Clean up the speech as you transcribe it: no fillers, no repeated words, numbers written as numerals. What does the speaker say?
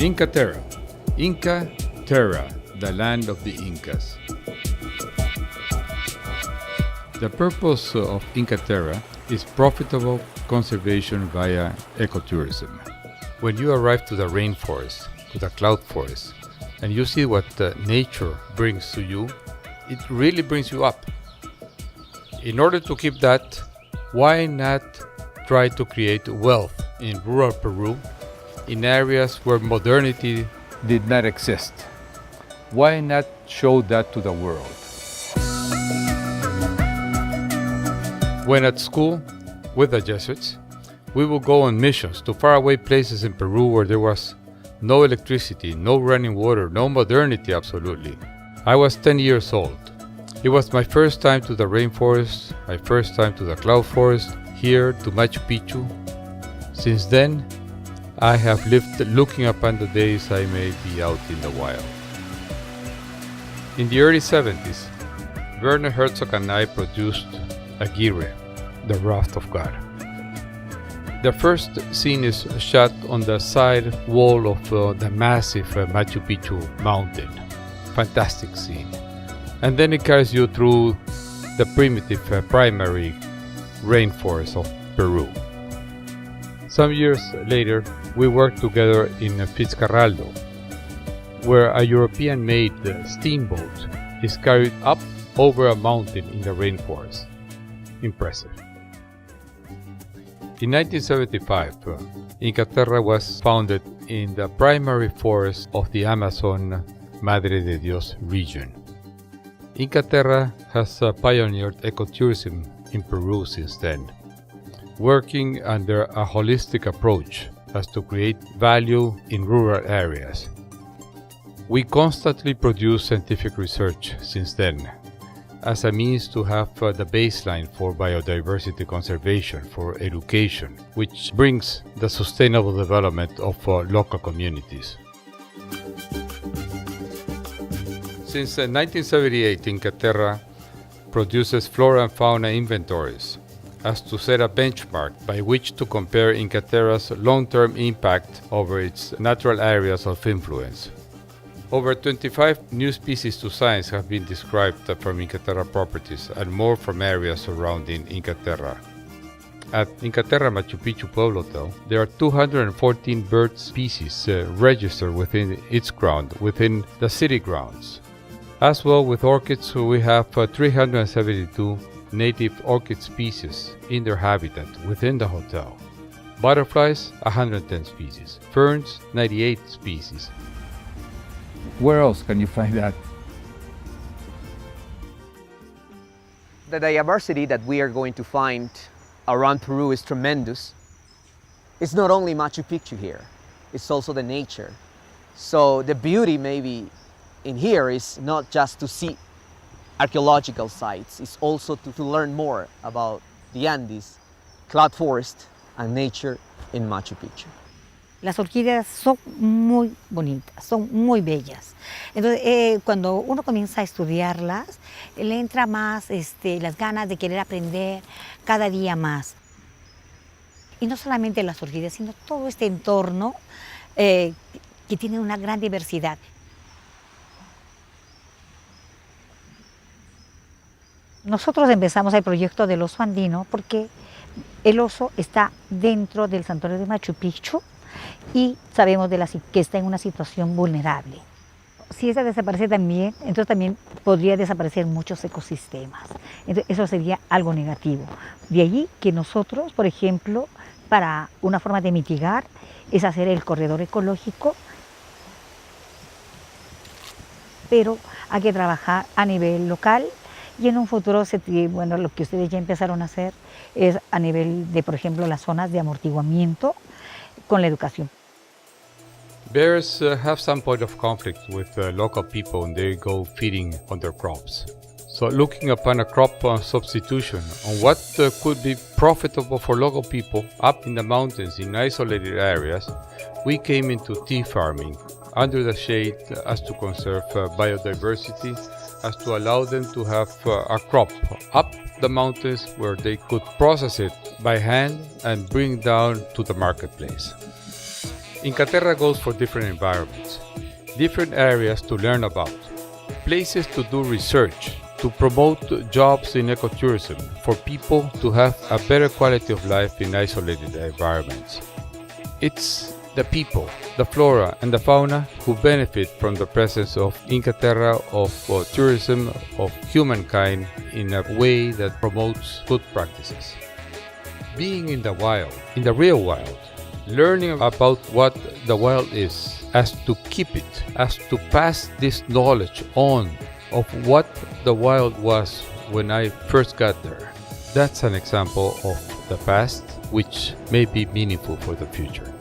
Inkaterra. Inkaterra, the land of the Incas. The purpose of Inkaterra is profitable conservation via ecotourism. When you arrive to the rainforest, to the cloud forest, and you see what nature brings to you, it really brings you up. In order to keep that, why not try to create wealth in rural Peru, in areas where modernity did not exist? Why not show that to the world? When at school with the Jesuits, we would go on missions to faraway places in Peru where there was no electricity, no running water, no modernity absolutely. I was 10 years old. It was my first time to the rainforest, my first time to the cloud forest, here to Machu Picchu. Since then, I have lived looking upon the days I may be out in the wild. In the early 70s, Werner Herzog and I produced Aguirre, the Wrath of God. The first scene is shot on the side wall of the massive Machu Picchu mountain. Fantastic scene. And then it carries you through the primitive primary rainforest of Peru. Some years later, we worked together in Fitzcarraldo, where a European-made steamboat is carried up over a mountain in the rainforest. Impressive. In 1975, Inkaterra was founded in the primary forest of the Amazon Madre de Dios region. Inkaterra has pioneered ecotourism in Peru since then, working under a holistic approach as to create value in rural areas. We constantly produce scientific research since then, as a means to have the baseline for biodiversity conservation, for education, which brings the sustainable development of local communities. Since 1978, Inkaterra produces flora and fauna inventories as to set a benchmark by which to compare Inkaterra's long-term impact over its natural areas of influence. Over 25 new species to science have been described from Inkaterra properties and more from areas surrounding Inkaterra. At Inkaterra Machu Picchu Pueblo, though, there are 214 bird species registered within its ground, within the city grounds. As well with orchids, we have 372 native orchid species in their habitat within the hotel. Butterflies, 110 species. Ferns, 98 species. Where else can you find that? The diversity that we are going to find around Peru is tremendous. It's not only Machu Picchu here, it's also the nature. So the beauty maybe in here is not just to see archaeological sites, it's also to learn more about the Andes, cloud forest, and nature in Machu Picchu. Las orquídeas son muy bonitas, son muy bellas. Entonces, cuando uno comienza a estudiarlas, le entra más las ganas de querer aprender cada día más. Y no solamente las orquídeas, sino todo este entorno que tiene una gran diversidad. Nosotros empezamos el proyecto del oso andino porque el oso está dentro del santuario de Machu Picchu y sabemos que está en una situación vulnerable. Si esa desaparece también, entonces también podría desaparecer muchos ecosistemas. Entonces, eso sería algo negativo. De allí que nosotros, por ejemplo, para una forma de mitigar es hacer el corredor ecológico, pero hay que trabajar a nivel local y en un futuro, bueno, lo que ustedes ya empezaron a hacer es a nivel de, por ejemplo, las zonas de amortiguamiento con la educación. Bears have some point of conflict with local people when they go feeding on their crops. So looking upon a crop substitution on what could be profitable for local people up in the mountains in isolated areas, we came into tea farming under the shade as to conserve biodiversity, as to allow them to have a crop up the mountains where they could process it by hand and bring down to the marketplace. Inkaterra goes for different environments, different areas to learn about, places to do research, to promote jobs in ecotourism for people to have a better quality of life in isolated environments. It's the people, the flora and the fauna who benefit from the presence of Inkaterra, of tourism, of humankind in a way that promotes good practices. Being in the wild, in the real wild, learning about what the wild is, as to keep it, as to pass this knowledge on of what the wild was when I first got there. That's an example of the past which may be meaningful for the future.